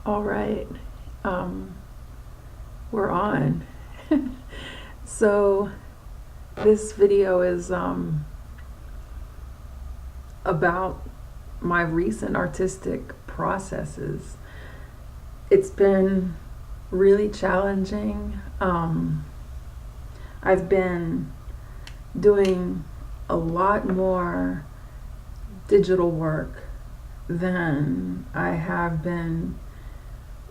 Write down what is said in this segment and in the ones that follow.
All right, we're on. So this video is about my recent artistic processes. It's been really challenging. I've been doing a lot more digital work than I have been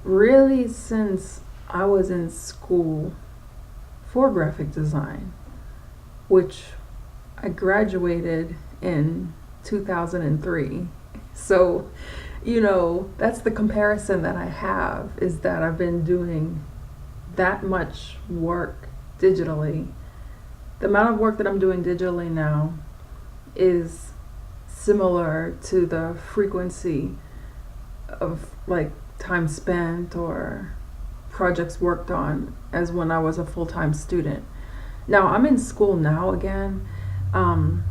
really since I was in school for graphic design, which I graduated in 2003. So, that's the comparison that I have, is that I've been doing that much work digitally. The amount of work that I'm doing digitally now is similar to the frequency of like time spent or projects worked on as when I was a full-time student. Now I'm in school now again, um,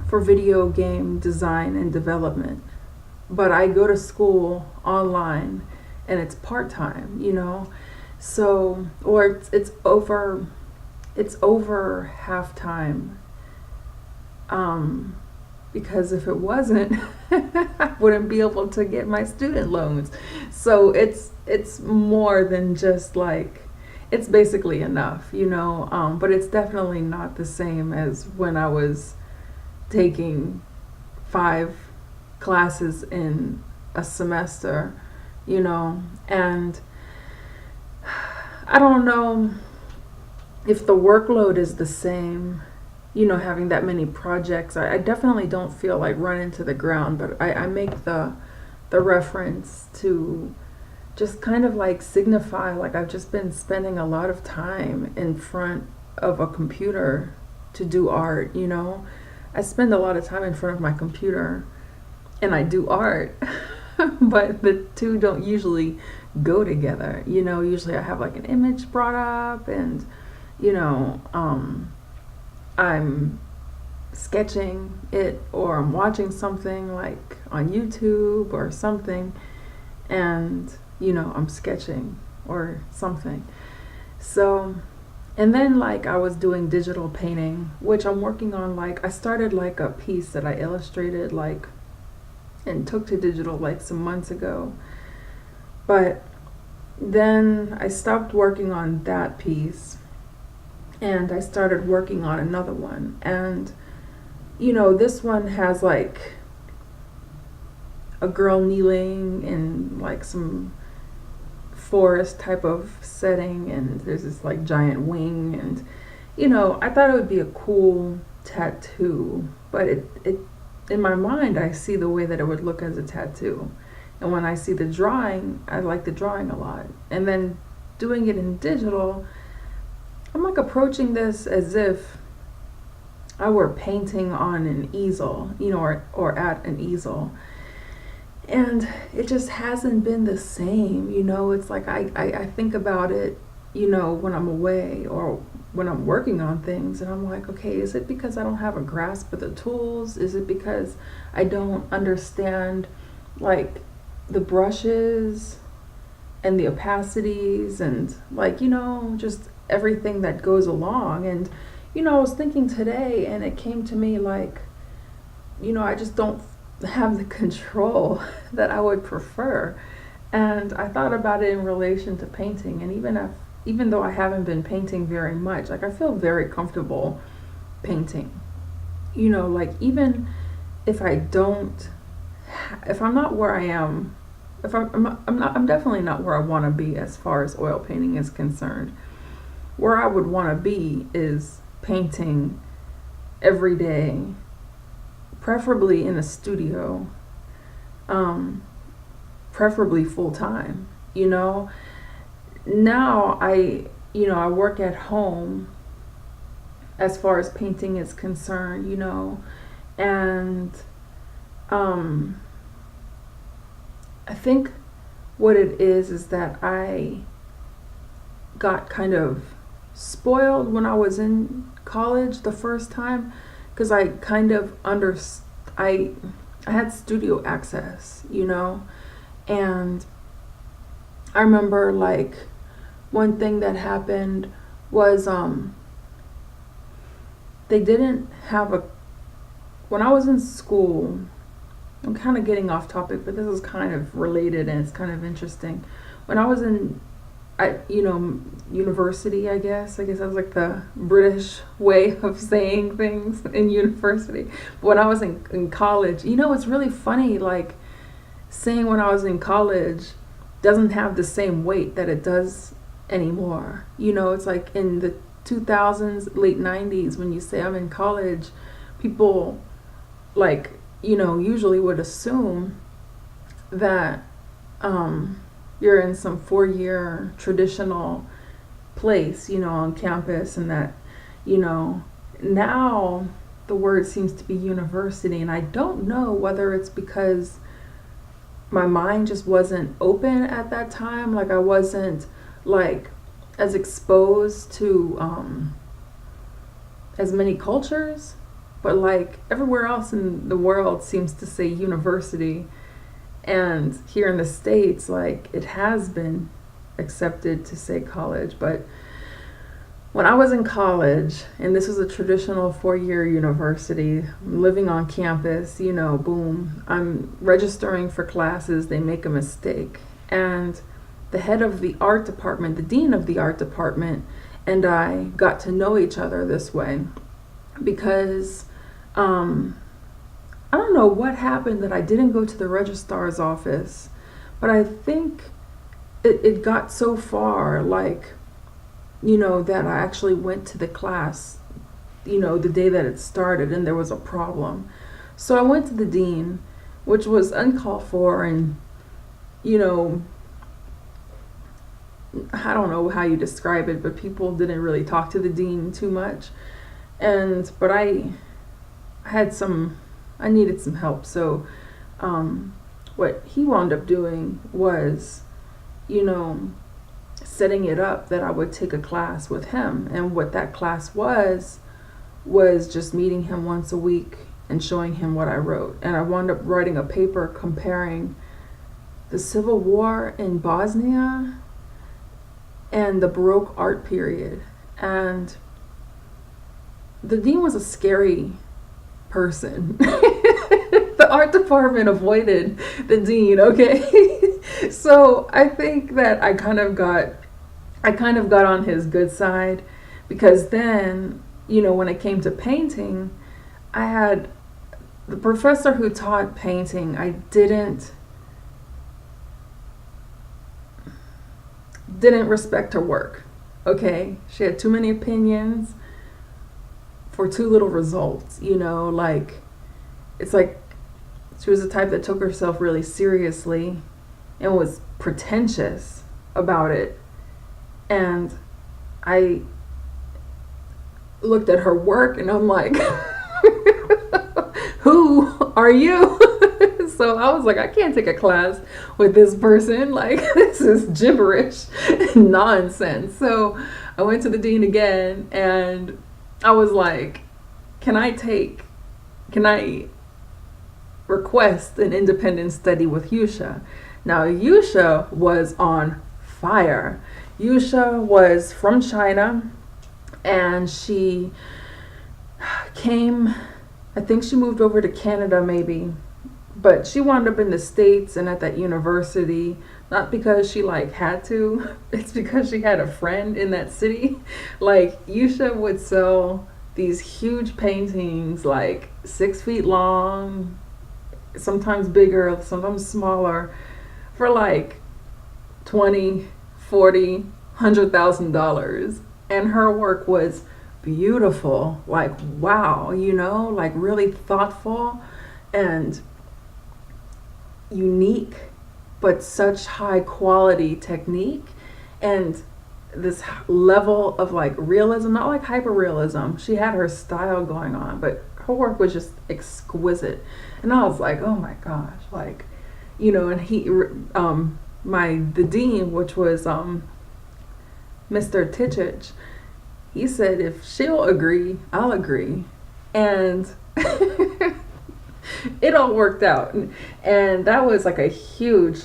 for video game design and development, but I go to school online and it's part-time. So, or it's over half time, um, because if it wasn't, I wouldn't be able to get my student loans. So it's more than just like, it's basically enough. But it's definitely not the same as when I was taking 5 classes in a semester. And I don't know if the workload is the same, having that many projects. I definitely don't feel like running to the ground, but I make the reference to just kind of like signify like I've just been spending a lot of time in front of a computer to do art. I spend a lot of time in front of my computer and I do art, but the two don't usually go together. Usually I have like an image brought up and, you know, um, I'm sketching it or I'm watching something like on YouTube or something, and I'm sketching or something. So, and then like I was doing digital painting, which I'm working on. Like I started like a piece that I illustrated like and took to digital like some months ago. But then I stopped working on that piece and I started working on another one. And this one has like a girl kneeling in like some forest type of setting, and there's this like giant wing, and I thought it would be a cool tattoo, but it in my mind I see the way that it would look as a tattoo, and when I see the drawing, I like the drawing a lot. And then doing it in digital, I'm like approaching this as if I were painting on an easel, or at an easel. And it just hasn't been the same. It's like I think about it, when I'm away or when I'm working on things, and I'm like, okay, is it because I don't have a grasp of the tools? Is it because I don't understand like the brushes and the opacities and like, just everything that goes along? And I was thinking today and it came to me like, I just don't have the control that I would prefer. And I thought about it in relation to painting, and even though I haven't been painting very much, like I feel very comfortable painting. Like even if I don't, if I'm not where I am, if I'm definitely not where I want to be as far as oil painting is concerned. Where I would want to be is painting every day, preferably in a studio, um, preferably full time. Now I work at home as far as painting is concerned. And um, I think what it is that I got kind of spoiled when I was in college the first time, because I kind of I I had studio access, and I remember like one thing that happened was they didn't have a when I was in school. I'm kind of getting off topic, but this is kind of related and it's kind of interesting. When I was in university, I guess that was like the British way of saying things in university. But when I was in college, it's really funny, like saying when I was in college doesn't have the same weight that it does anymore. It's like in the 2000s, late 90s, when you say I'm in college, people like, usually would assume that you're in some 4-year traditional place, on campus, and that, now the word seems to be university. And I don't know whether it's because my mind just wasn't open at that time. Like I wasn't like as exposed to as many cultures, but like everywhere else in the world seems to say university. And here in the States, like it has been accepted to say college. But when I was in college, and this was a traditional 4-year university, living on campus, boom, I'm registering for classes, they make a mistake. And the head of the art department, the dean of the art department, and I got to know each other this way because I don't know what happened that I didn't go to the registrar's office, but I think it got so far, like, that I actually went to the class, the day that it started, and there was a problem. So I went to the dean, which was uncalled for, and, I don't know how you describe it, but people didn't really talk to the dean too much. But I needed some help. So what he wound up doing was, setting it up that I would take a class with him. And what that class was just meeting him once a week and showing him what I wrote. And I wound up writing a paper comparing the Civil War in Bosnia and the Baroque art period. And the dean was a scary person. The art department avoided the dean, okay? So I think that I kind of got on his good side, because then, when it came to painting, I had the professor who taught painting. I didn't respect her work, okay? She had too many opinions for too little results, like, it's like she was the type that took herself really seriously and was pretentious about it. And I looked at her work and I'm like, who are you? So I was like, I can't take a class with this person. Like, this is gibberish nonsense. So I went to the dean again and I was like, can I request an independent study with Yusha? Now, Yusha was on fire. Yusha was from China, and she came, I think she moved over to Canada maybe, but she wound up in the States and at that university, not because she like had to, it's because she had a friend in that city. Like, Yusha would sell these huge paintings, like 6 feet long, sometimes bigger, sometimes smaller, for like 20, 40, $100,000. And her work was beautiful, like, wow, like really thoughtful and unique, but such high quality technique and this level of like realism, not like hyper realism. She had her style going on, but her work was just exquisite. And I was like, oh my gosh, like, and he, the dean, which was Mr. Tichich, he said, if she'll agree, I'll agree. And it all worked out. And that was like a huge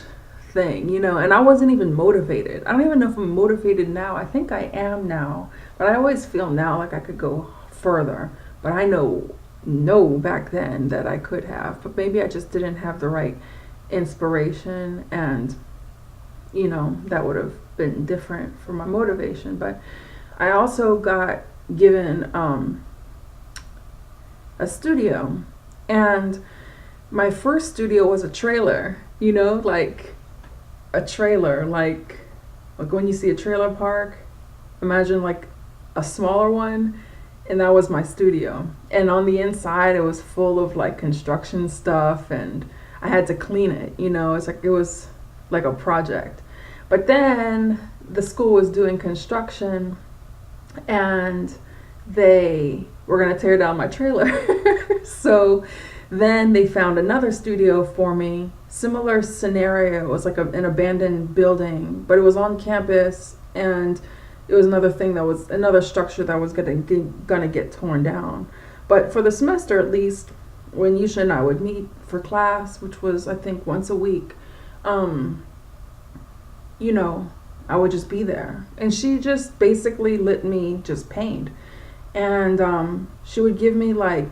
thing, and I wasn't even motivated. I don't even know if I'm motivated now. I think I am now, but I always feel now like I could go further. But I know back then that I could have, but maybe I just didn't have the right inspiration, and that would have been different for my motivation. But I also got given a studio, and my first studio was a trailer, like a trailer, like when you see a trailer park, imagine like a smaller one, and that was my studio. And on the inside, it was full of like construction stuff, and I had to clean it, it was like a project. But then the school was doing construction, and they were going to tear down my trailer. So then they found another studio for me. Similar scenario. It was like an abandoned building, but it was on campus, and it was another thing that was another structure that was gonna get torn down. But for the semester, at least, when Yusha and I would meet for class, which was I think once a week, I would just be there, and she just basically let me just paint, and she would give me like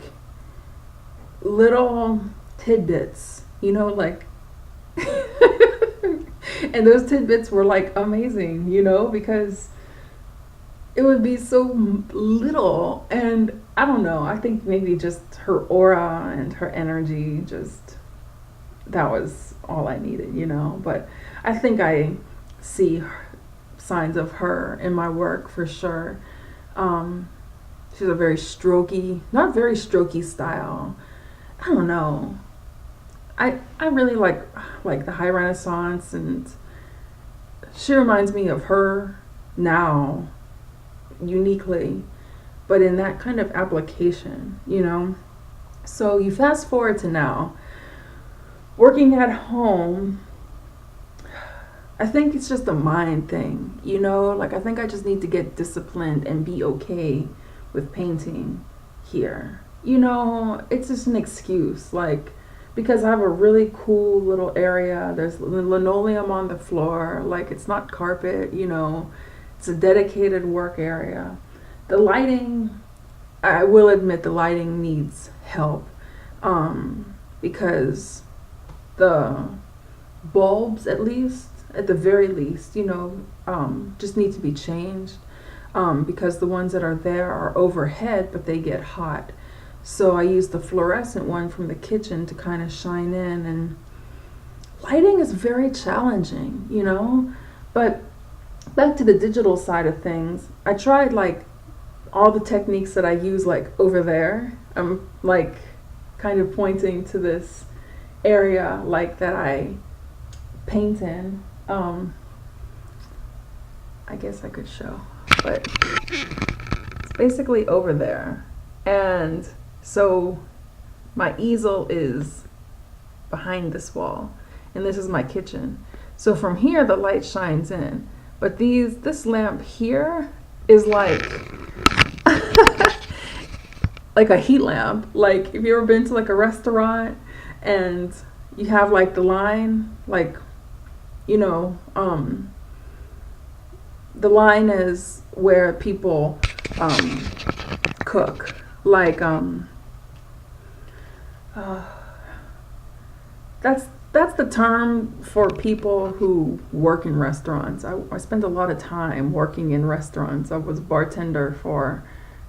little tidbits, like and those tidbits were like amazing, because it would be so little, and I don't know, I think maybe just her aura and her energy, just that was all I needed, but I think I see signs of her in my work for sure. She's a very not very strokey style. I don't know. I really like the High Renaissance, and she reminds me of her now, uniquely, but in that kind of application, So you fast forward to now, working at home. I think it's just a mind thing, I think I just need to get disciplined and be okay with painting here. It's just an excuse, because I have a really cool little area. There's linoleum on the floor, it's not carpet, it's a dedicated work area. The lighting, I will admit the lighting needs help, because the bulbs, at the very least, just need to be changed, because the ones that are there are overhead, but they get hot. So I use the fluorescent one from the kitchen to kind of shine in, and lighting is very challenging, But back to the digital side of things, I tried all the techniques that I use over there. I'm kind of pointing to this area that I paint in. I guess I could show, but it's basically over there. And so my easel is behind this wall, and this is my kitchen. So from here the light shines in, but this lamp here is like a heat lamp. If you ever been to a restaurant and you have the line, the line is where people cook, that's the term for people who work in restaurants. I spent a lot of time working in restaurants. I was a bartender for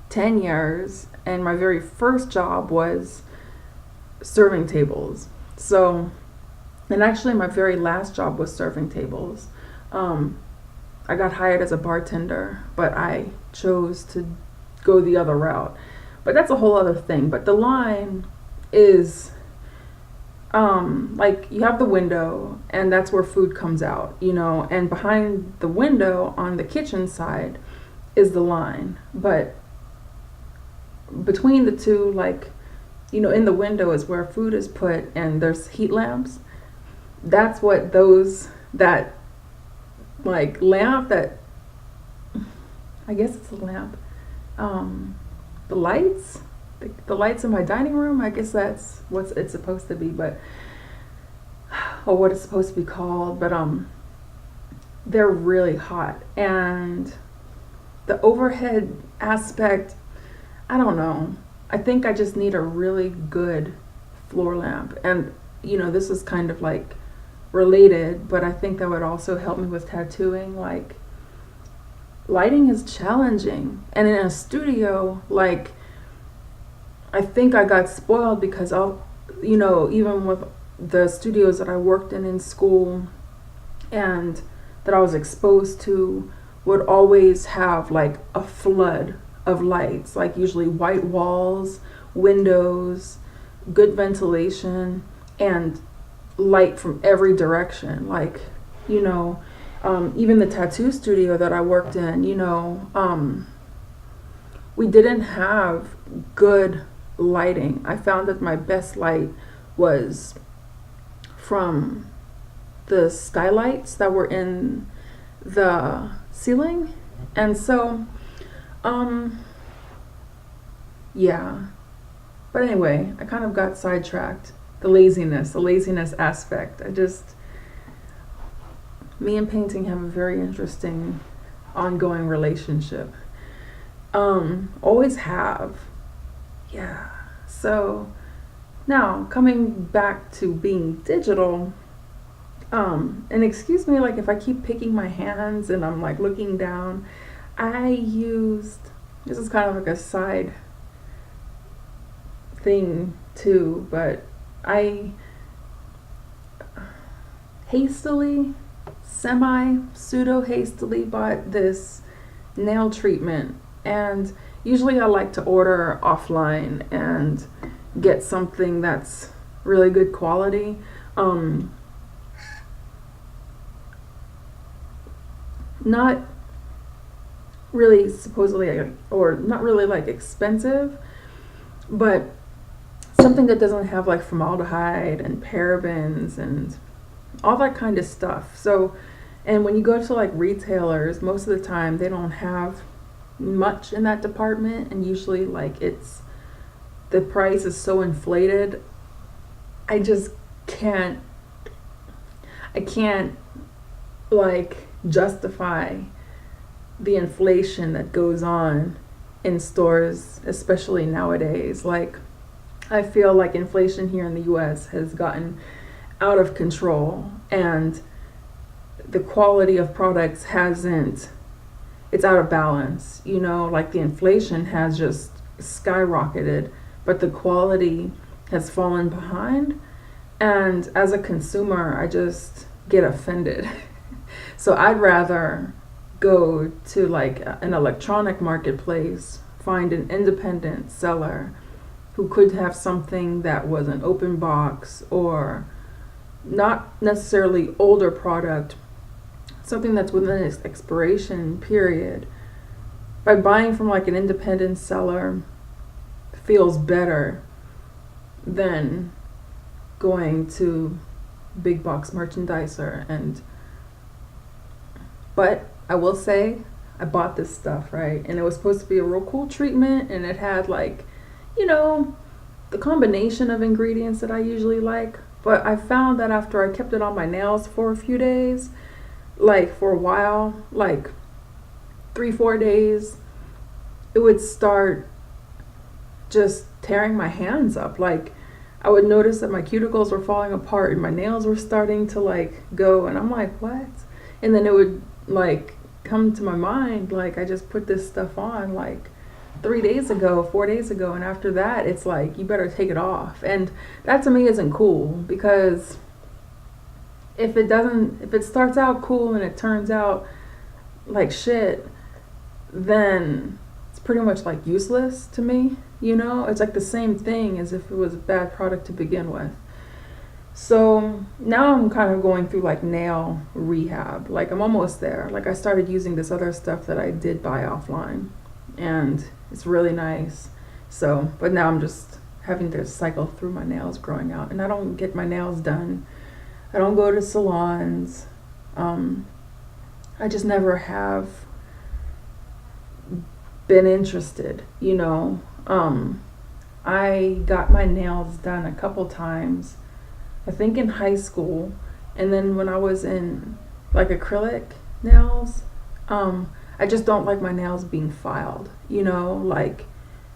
10 years, and my very first job was serving tables. So, and actually my very last job was serving tables. I got hired as a bartender, but I chose to go the other route. But that's a whole other thing. But the line is, you have the window, and that's where food comes out, and behind the window on the kitchen side is the line. But between the two, in the window is where food is put, and there's heat lamps. That's what that lamp, that, I guess it's a lamp, the lights, the lights in my dining room, I guess that's what it's supposed to be. But or what it's supposed to be called, but they're really hot. And the overhead aspect, I don't know. I think I just need a really good floor lamp. And, this is kind of like related, but I think that would also help me with tattooing. Like, lighting is challenging. And in a studio, like, I think I got spoiled because even with the studios that I worked in school and that I was exposed to, would always have like a flood of lights, like usually white walls, windows, good ventilation, and light from every direction. Like, even the tattoo studio that I worked in, we didn't have good lighting. I found that my best light was from the skylights that were in the ceiling. And so, yeah. But anyway, I kind of got sidetracked. The laziness aspect. Me and painting have a very interesting ongoing relationship. Always have. Yeah. So now coming back to being digital, and excuse me, like if I keep picking my hands and I'm like looking down, this is kind of like a side thing too, but I pseudo hastily bought this nail treatment, and usually I like to order offline and get something that's really good quality. Not really supposedly, or not really like expensive, but something that doesn't have like formaldehyde and parabens and all that kind of stuff. So, and when you go to like retailers, most of the time they don't have much in that department, and usually like the price is so inflated. I can't like justify the inflation that goes on in stores, especially nowadays. Like, I feel like inflation here in the US has gotten out of control, and the quality of products it's out of balance. Like the inflation has just skyrocketed, but the quality has fallen behind. And as a consumer, I just get offended. So I'd rather go to like an electronic marketplace, find an independent seller who could have something that was an open box, or not necessarily older product, something that's within its expiration period. By buying from like an independent seller feels better than going to big box merchandiser. But I will say, I bought this stuff, right? And it was supposed to be a real cool treatment, and it had like, the combination of ingredients that I usually like. But I found that after I kept it on my nails for a few days, like for a while, like 3-4 days, it would start just tearing my hands up. Like, I would notice that my cuticles were falling apart and my nails were starting to like go, and I'm like, what? And then it would like come to my mind, like, I just put this stuff on like 4 days ago, and after that it's like, you better take it off. And that to me isn't cool, because if it starts out cool and it turns out like shit, then it's pretty much like useless to me. It's like the same thing as if it was a bad product to begin with. So now I'm kind of going through like nail rehab. Like, I'm almost there. Like, I started using this other stuff that I did buy offline, and it's really nice. So, but now I'm just having to cycle through my nails growing out, and I don't get my nails done. I don't go to salons. I just never have been interested, I got my nails done a couple times, I think in high school, And then when I was in like acrylic nails, I just don't like my nails being filed, you know, like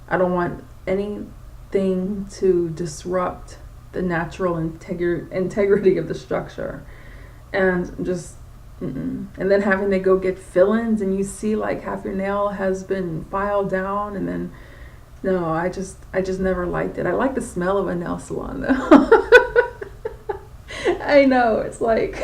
I don't want anything to disrupt the natural integrity of the structure. And just, mm-mm. And then having to go get fill-ins and you see like half your nail has been filed down, and then no, I just never liked it. I like the smell of a nail salon though. I know, it's like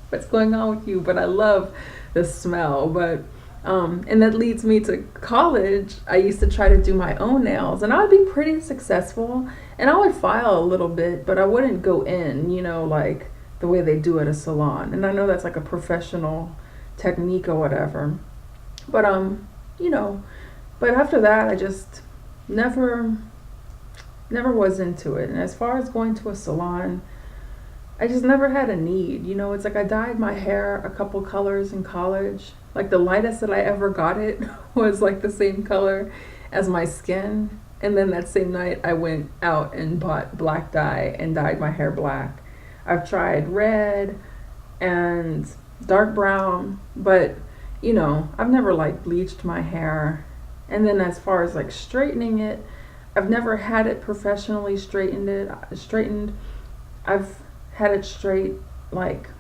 what's going on with you, but I love the smell. But and that leads me to college. I used to try to do my own nails, and I would be pretty successful, and I would file a little bit, but I wouldn't go in, you know, like the way they do at a salon. And I know that's like a professional technique or whatever. But you know, but after that I just never was into it. And as far as going to a salon, I just never had a need. You know, it's like I dyed my hair a couple colors in college. Like the lightest that I ever got it was like the same color as my skin. And then that same night I went out and bought black dye and dyed my hair black. I've tried red and dark brown, but you know, I've never like bleached my hair. And then as far as like straightening it, I've never had it professionally straightened. I've had it straight like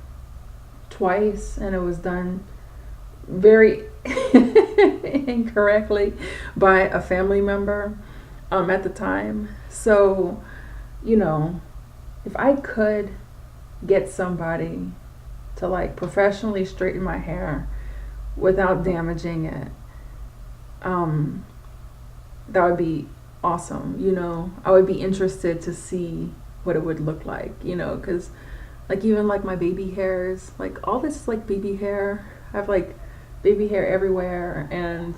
twice, and it was done very incorrectly by a family member at the time. So, you know, if I could get somebody to like professionally straighten my hair without damaging it, that would be awesome. You know, I would be interested to see what it would look like, you know, because like even like my baby hairs, like all this like baby hair, I have like baby hair everywhere, and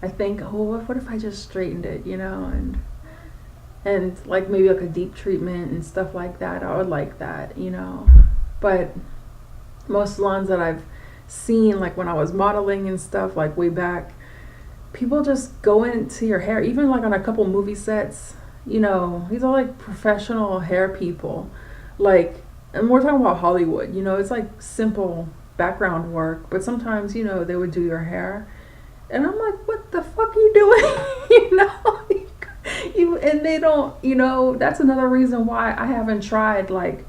I think, oh, what if I just straightened it, you know, and like maybe like a deep treatment and stuff like that. I would like that, you know. But most salons that I've seen, like when I was modeling and stuff, like way back, people just go into your hair, even like on a couple movie sets, you know, these are like professional hair people. Like, and we're talking about Hollywood, you know, it's like simple background work, but sometimes, you know, they would do your hair. And I'm like, what the fuck are you doing? You know, and they don't, you know, that's another reason why I haven't tried like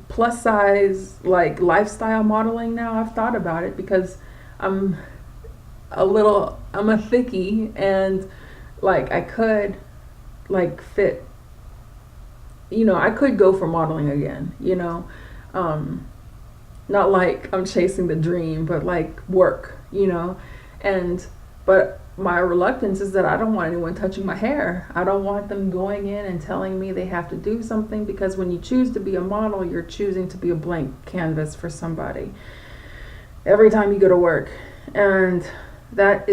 plus size, like lifestyle modeling now. I've thought about it because I'm a thickie, and like I could like fit, you know, I could go for modeling again, you know, not like I'm chasing the dream, but like work, you know. And but my reluctance is that I don't want anyone touching my hair. I don't want them going in and telling me they have to do something, because when you choose to be a model, you're choosing to be a blank canvas for somebody every time you go to work. And that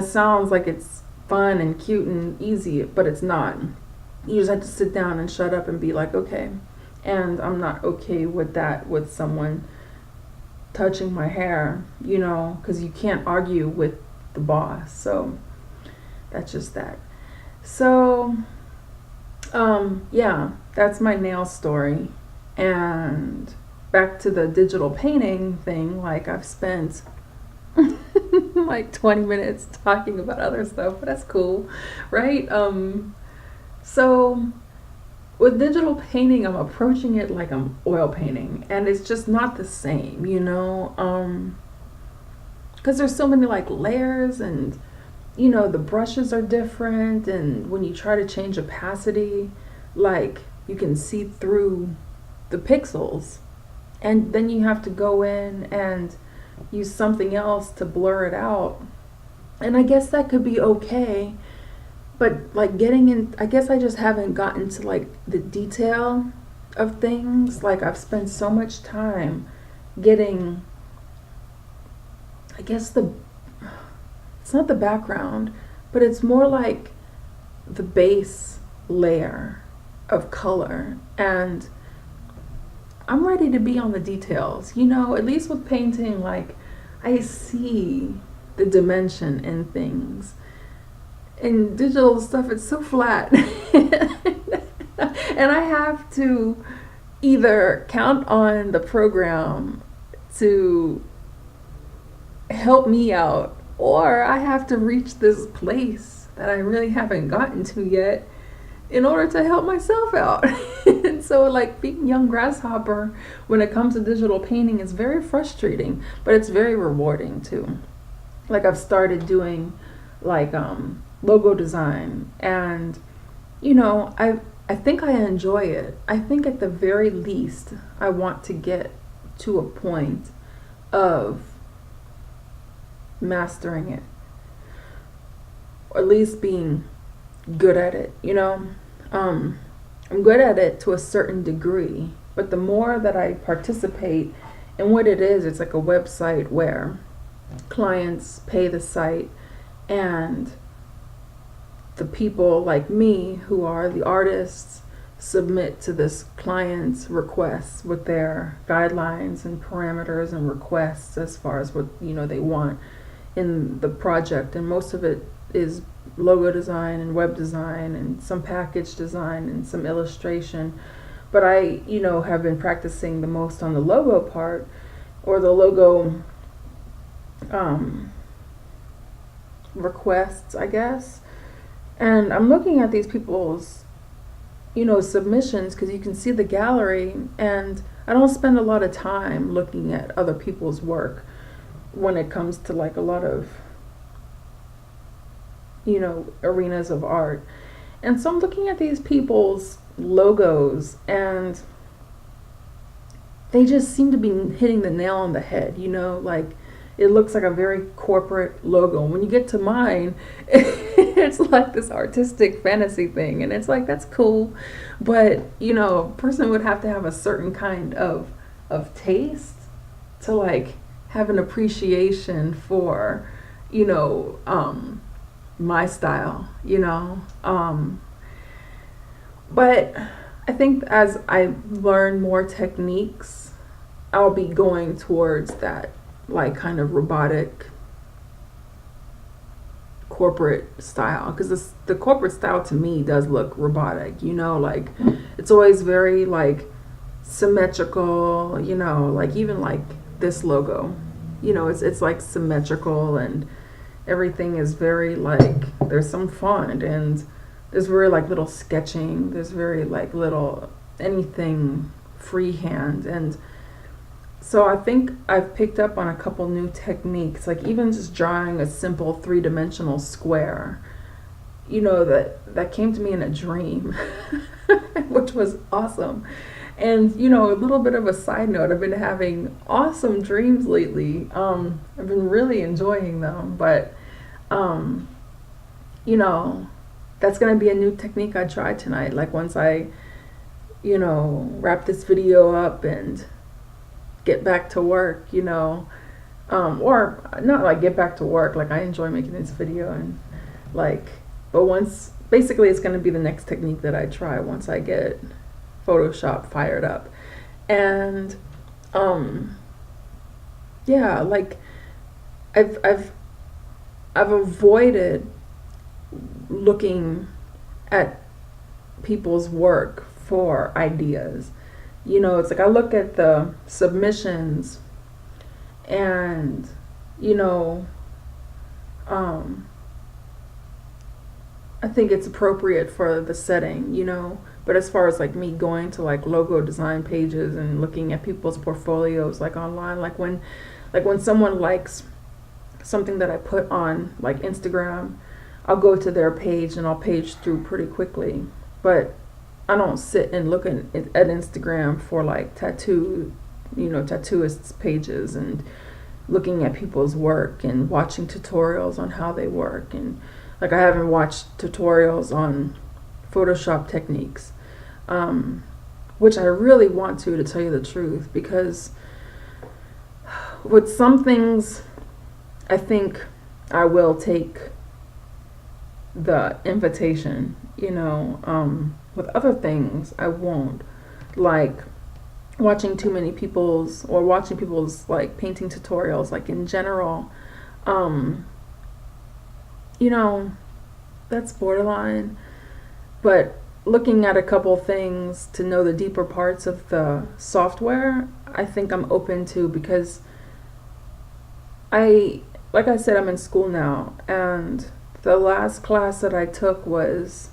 sounds like it's fun and cute and easy, but it's not. You just have to sit down and shut up and be like, okay. And I'm not okay with that, with someone touching my hair, you know, because you can't argue with the boss. So that's just that. So yeah, that's my nail story. And back to the digital painting thing, like I've spent like 20 minutes talking about other stuff, but that's cool, right? So with digital painting, I'm approaching it like I'm oil painting, and it's just not the same, you know, because there's so many like layers, and you know, the brushes are different, and when you try to change opacity, like you can see through the pixels, and then you have to go in and use something else to blur it out. And I guess that could be okay, but like getting in, I guess I just haven't gotten to like the detail of things. Like I've spent so much time getting, I guess it's not the background, but it's more like the base layer of color, and I'm ready to be on the details, you know. At least with painting, like I see the dimension in things. In digital stuff, it's so flat. And I have to, either count on the program to help me out, or I have to reach this place that I really haven't gotten to yet in order to help myself out. And so, like, being young grasshopper when it comes to digital painting is very frustrating, but it's very rewarding too. Like, I've started doing like logo design, and I think I enjoy it. I think at the very least I want to get to a point of mastering it, or at least being good at it. I'm good at it to a certain degree, but the more that I participate in what it is, it's like a website where clients pay the site, and the people like me who are the artists submit to this client's requests with their guidelines and parameters and requests as far as what they want in the project. And most of it is logo design and web design and some package design and some illustration. But I have been practicing the most on the logo part, or the logo requests, I guess. And I'm looking at these people's submissions, because you can see the gallery, and I don't spend a lot of time looking at other people's work when it comes to like a lot of arenas of art. And so I'm looking at these people's logos, and they just seem to be hitting the nail on the head. Like, it looks like a very corporate logo. When you get to mine, it's like this artistic fantasy thing, and it's like, that's cool, but a person would have to have a certain kind of taste to like have an appreciation for my style. But I think as I learn more techniques, I'll be going towards that like kind of robotic corporate style, because the corporate style to me does look robotic. Like, it's always very like symmetrical, like even like this logo, it's like symmetrical, and everything is very like, there's some font, and there's very like little sketching, there's very like little anything freehand. And so I think I've picked up on a couple new techniques, like even just drawing a simple 3-dimensional square, that came to me in a dream, which was awesome. And a little bit of a side note, I've been having awesome dreams lately. I've been really enjoying them, but that's gonna be a new technique I try tonight. Like, once I wrap this video up and get back to work, or not like get back to work, like I enjoy making this video, and like, but basically it's going to be the next technique that I try once I get Photoshop fired up. And yeah, like I've avoided looking at people's work for ideas. It's like I look at the submissions, and I think it's appropriate for the setting, but as far as like me going to like logo design pages and looking at people's portfolios like online, like when someone likes something that I put on like Instagram, I'll go to their page and I'll page through pretty quickly. But I don't sit and look at Instagram for like tattooists pages and looking at people's work and watching tutorials on how they work. And like, I haven't watched tutorials on Photoshop techniques, which I really want to tell you the truth, because with some things I think I will take the invitation, with other things I won't, like watching people's like painting tutorials, like in general, that's borderline. But looking at a couple things to know the deeper parts of the software, I think I'm open to, because like I said, I'm in school now, and the last class that I took was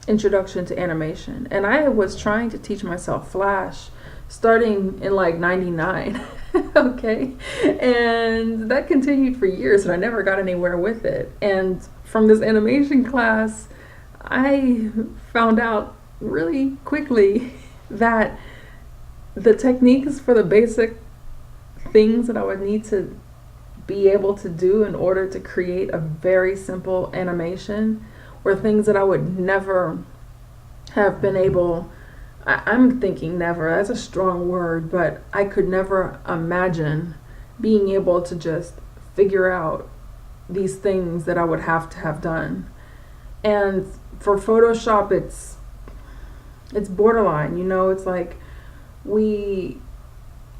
Introduction to Animation, and I was trying to teach myself Flash starting in like 99. Okay, and that continued for years, and I never got anywhere with it. And from this animation class, I found out really quickly that the techniques for the basic things that I would need to be able to do in order to create a very simple animation were things that I would never have been able. I'm thinking never, that's a strong word, but I could never imagine being able to just figure out these things that I would have to have done. And for Photoshop, it's borderline, you know. It's like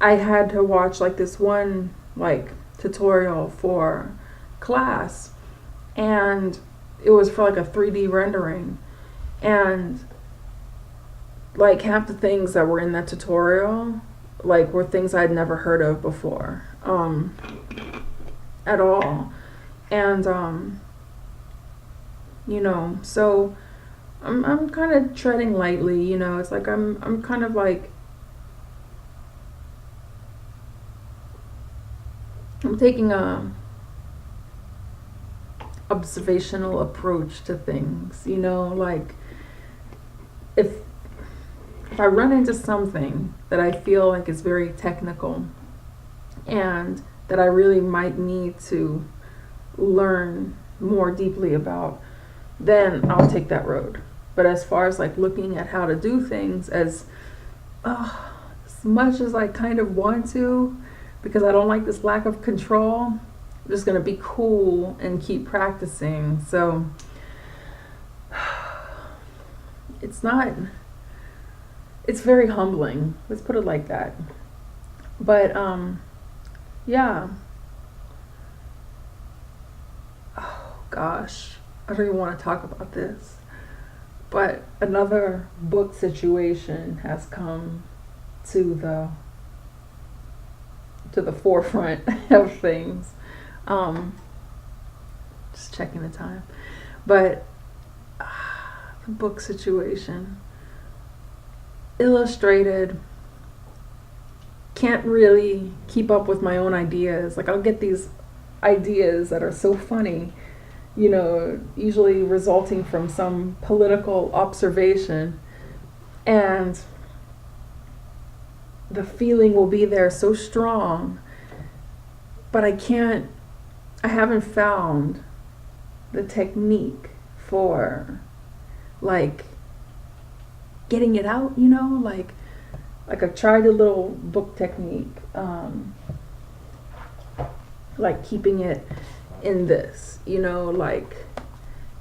I had to watch like this one like tutorial for class, and it was for like a 3D rendering, and like half the things that were in that tutorial like were things I'd never heard of before, at all. And you know, so I'm kind of treading lightly, you know. It's like I'm kind of like, I'm taking a observational approach to things, you know. Like if I run into something that I feel like is very technical and that I really might need to learn more deeply about, then I'll take that road. But as far as like looking at how to do things, as much as I kind of want to, because I don't like this lack of control, I'm just gonna be cool and keep practicing. So it's very humbling, let's put it like that. But yeah. Oh gosh, I don't even want to talk about this. But another book situation has come to the forefront of things. Just checking the time. But the book situation. Illustrated, can't really keep up with my own ideas. Like I'll get these ideas that are so funny, you know, usually resulting from some political observation, and the feeling will be there so strong, but I haven't found the technique for like getting it out, you know. Like I tried a little book technique, like keeping it in this, you know, like,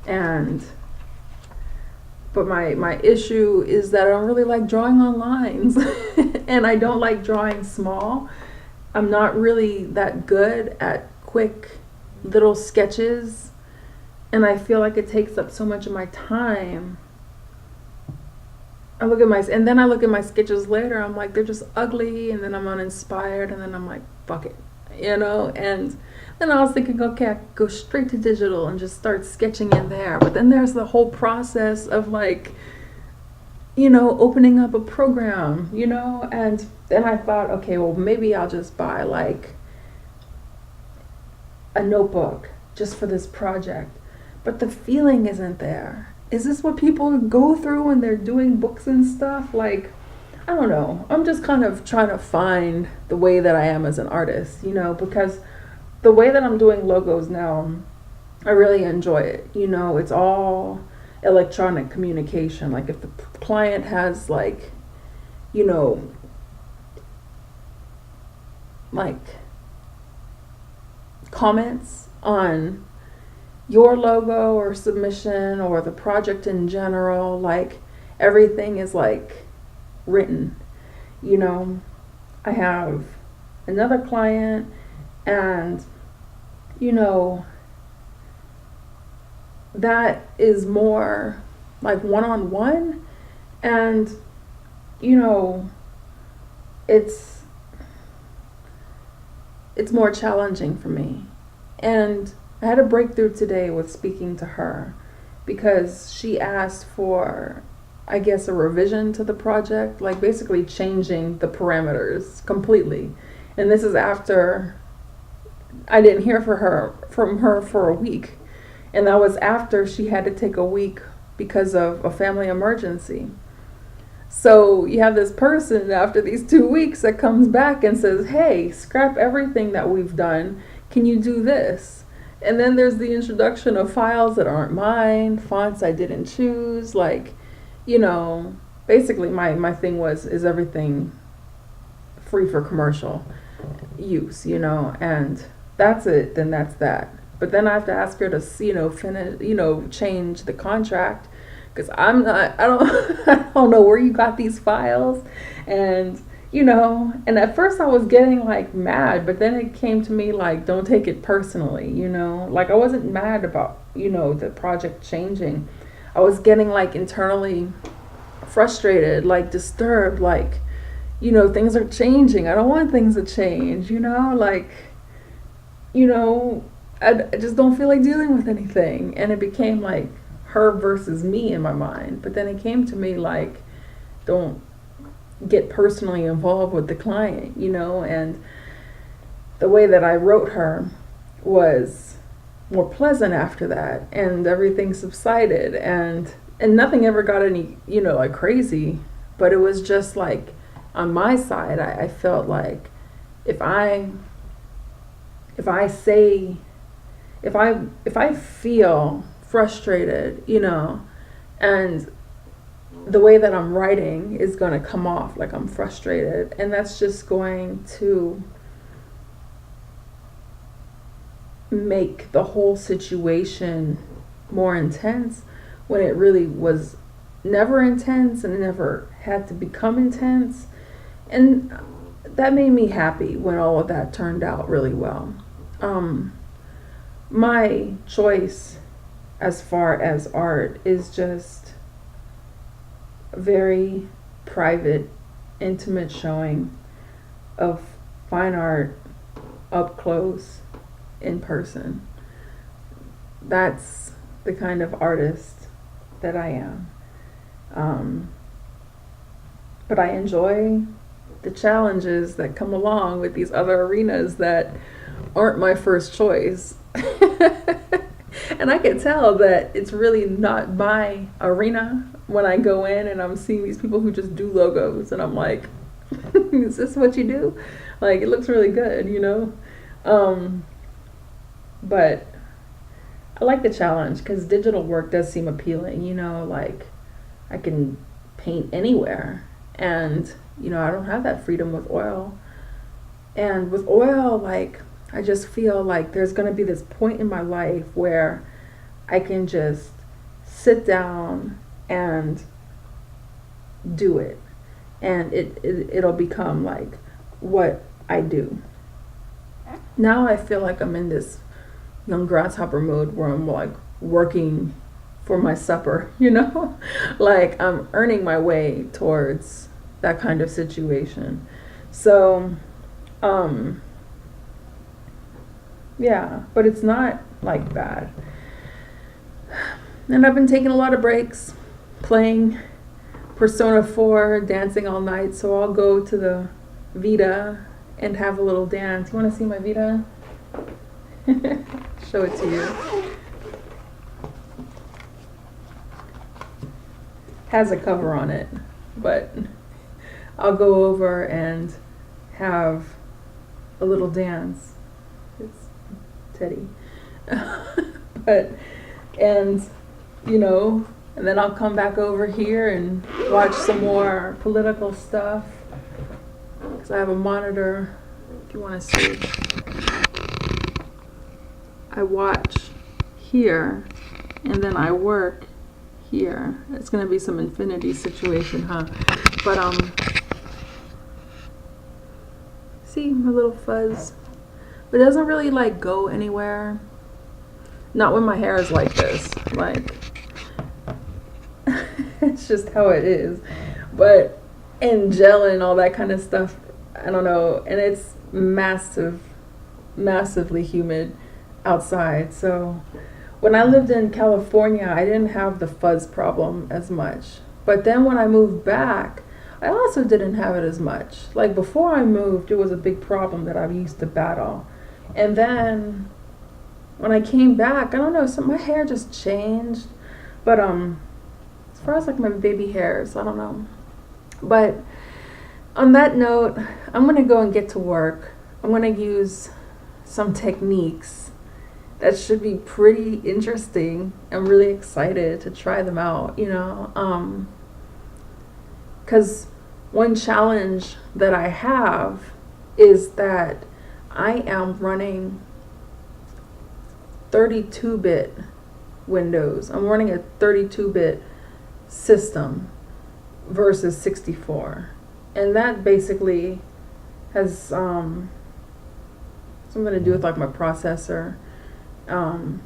but my issue is that I don't really like drawing on lines and I don't like drawing small. I'm not really that good at quick little sketches, and I feel like it takes up so much of my time. I look at my sketches later, I'm like, they're just ugly, and then I'm uninspired, and then I'm like, fuck it, you know. And then I was thinking, okay, I could go straight to digital and just start sketching in there. But then there's the whole process of like, you know, opening up a program, you know. And then I thought, okay, well, maybe I'll just buy like a notebook just for this project. But the feeling isn't there. Is this what people go through when they're doing books and stuff? Like, I don't know. I'm just kind of trying to find the way that I am as an artist, you know, because the way that I'm doing logos now, I really enjoy it. You know, it's all electronic communication. Like if the client has like, you know, like comments on your logo or submission or the project in general, like everything is like written, you know. I have another client, and you know, that is more like one-on-one, and you know, it's more challenging for me. And I had a breakthrough today with speaking to her because she asked for, I guess, a revision to the project, like basically changing the parameters completely. And this is after I didn't hear from her for a week. And that was after she had to take a week because of a family emergency. So you have this person after these 2 weeks that comes back and says, hey, scrap everything that we've done. Can you do this? And then there's the introduction of files that aren't mine, fonts I didn't choose. Like, you know, basically my thing was, is everything free for commercial use, you know? And that's it, then that's that. But then I have to ask her to, finish, change the contract, because I don't, I don't know where you got these files. And, and at first I was getting like mad, but then it came to me like, don't take it personally, like I wasn't mad about, the project changing. I was getting like internally frustrated, like disturbed, like, things are changing. I don't want things to change, I just don't feel like dealing with anything. And it became like her versus me in my mind. But then it came to me like, don't get personally involved with the client, and the way that I wrote her was more pleasant after that, and everything subsided, and nothing ever got any, like crazy, but it was just like on my side, I felt like if I feel frustrated, and the way that I'm writing is going to come off like I'm frustrated, and that's just going to make the whole situation more intense when it really was never intense and it never had to become intense. And that made me happy when all of that turned out really well. My choice as far as art is just a very private, intimate showing of fine art up close, in person. That's the kind of artist that I am. But I enjoy the challenges that come along with these other arenas that aren't my first choice. And I can tell that it's really not my arena when I go in and I'm seeing these people who just do logos, and I'm like, is this what you do? Like, it looks really good, but I like the challenge because digital work does seem appealing, like I can paint anywhere, and I don't have that freedom with oil. And with oil, like, I just feel like there's going to be this point in my life where I can just sit down and do it, and it'll become like what I do. Now I feel like I'm in this young grasshopper mode where I'm like working for my supper, like I'm earning my way towards that kind of situation. So, yeah, but it's not like bad. And I've been taking a lot of breaks, playing Persona 4, dancing all night. So I'll go to the Vita and have a little dance. You want to see my Vita? Show it to you. Has a cover on it, but I'll go over and have a little dance. It's Teddy. And then I'll come back over here and watch some more political stuff, because I have a monitor, if you want to see. I watch here, and then I work here. It's going to be some infinity situation, huh? But, see my little fuzz? But it doesn't really, like, go anywhere. Not when my hair is like this. Like, just how it is. But, and gel and all that kind of stuff, I don't know. And it's massively humid outside. So when I lived in California, I didn't have the fuzz problem as much. But then when I moved back, I also didn't have it as much. Like before I moved, it was a big problem that I used to battle. And then when I came back, I don't know, my hair just changed. But as far as like my baby hairs, I don't know. But on that note, I'm gonna go and get to work. I'm gonna use some techniques that should be pretty interesting. I'm really excited to try them out, because one challenge that I have is that I am running 32-bit Windows. I'm running a 32-bit system versus 64. And that basically has something to do with like my processor. I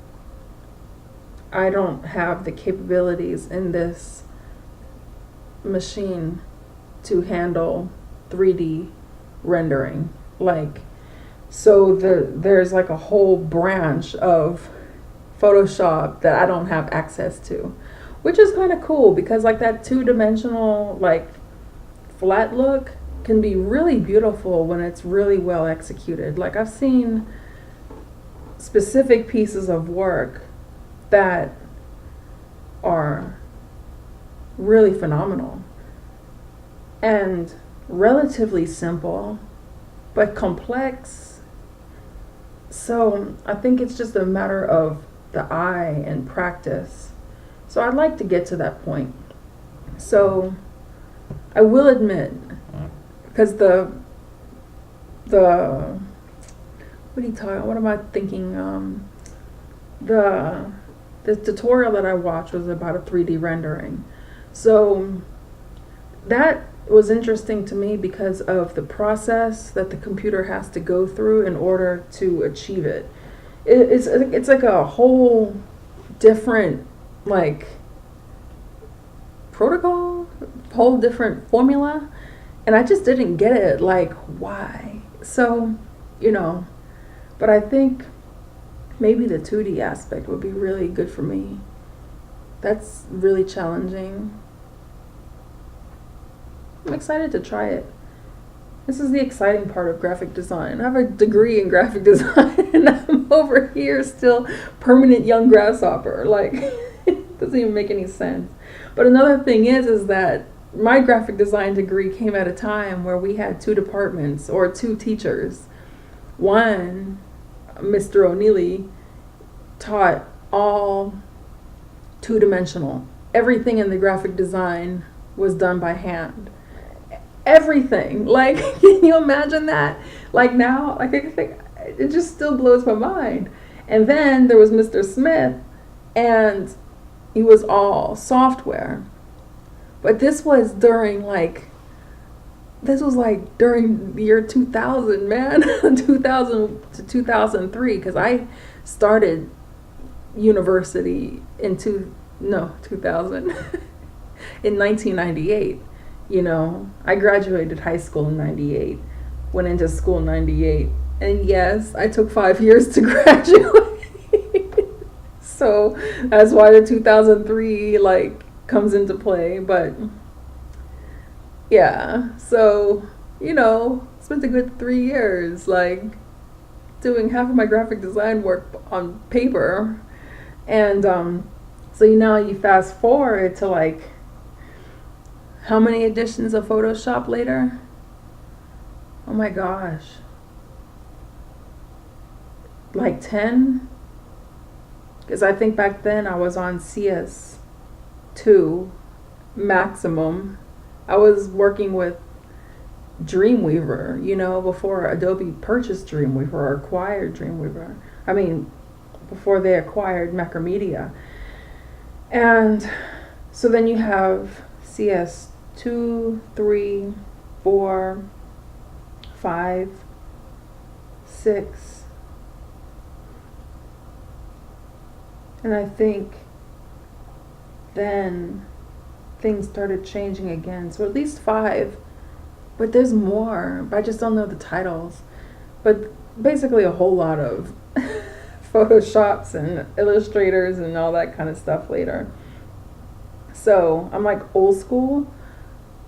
don't have the capabilities in this machine to handle 3D rendering. So there's like a whole branch of Photoshop that I don't have access to, which is kind of cool because like that two-dimensional like flat look can be really beautiful when it's really well executed. Like I've seen specific pieces of work that are really phenomenal and relatively simple but complex. So I think it's just a matter of the eye and practice. So I'd like to get to that point. So I will admit, because what am I thinking? The tutorial that I watched was about a 3D rendering. So that was interesting to me because of the process that the computer has to go through in order to achieve it. It's like a whole different like protocol, whole different formula, and I just didn't get it. Like, why? So, but I think maybe the 2D aspect would be really good for me. That's really challenging. I'm excited to try it. This is the exciting part of graphic design. I have a degree in graphic design and I'm over here still permanent young grasshopper. Like, it doesn't even make any sense. But another thing is that my graphic design degree came at a time where we had two departments or two teachers. One, Mr. O'Neilly, taught all two-dimensional. Everything in the graphic design was done by hand. Everything. Like, can you imagine that? Like now, like I think it just still blows my mind. And then there was Mr. Smith, and he was all software. But this was during during the year 2000, man. 2000 to 2003, because I started university in 2000 in 1998. I graduated high school in 98, went into school in 98, and yes, I took 5 years to graduate. So that's why the 2003 comes into play. But yeah, so spent a good 3 years doing half of my graphic design work on paper. And so you fast forward to how many editions of Photoshop later? Oh my gosh. 10? Because I think back then I was on CS2 maximum. I was working with Dreamweaver, before Adobe purchased Dreamweaver or acquired Dreamweaver. I mean, before they acquired Macromedia. And so then you have CS2, 3, 4, 5, 6. And I think then things started changing again. So at least 5. But there's more. But I just don't know the titles. But basically a whole lot of Photoshops and illustrators and all that kind of stuff later. So I'm like old school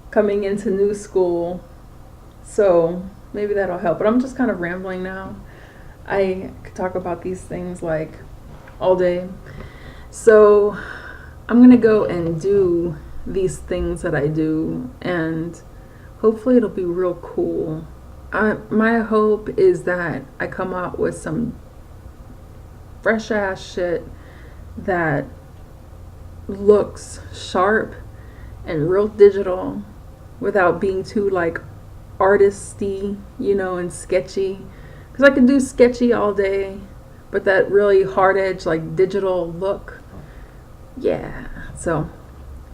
coming into new school. So maybe that'll help. But I'm just kind of rambling now. I could talk about these things like all day. So I'm going to go and do these things that I do, and hopefully it'll be real cool. My hope is that I come out with some fresh ass shit that looks sharp and real digital without being too like artisty, and sketchy. Because I can do sketchy all day, but that really hard edge like digital look, yeah. So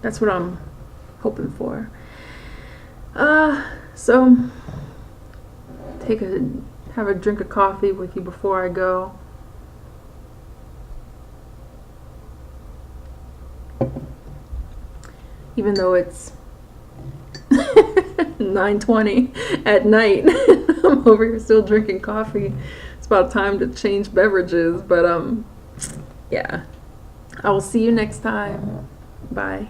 that's what I'm hoping for. So have a drink of coffee with you before I go. Even though it's 9:20 at night, I'm over here still drinking coffee. It's about time to change beverages, but yeah. I will see you next time. Bye.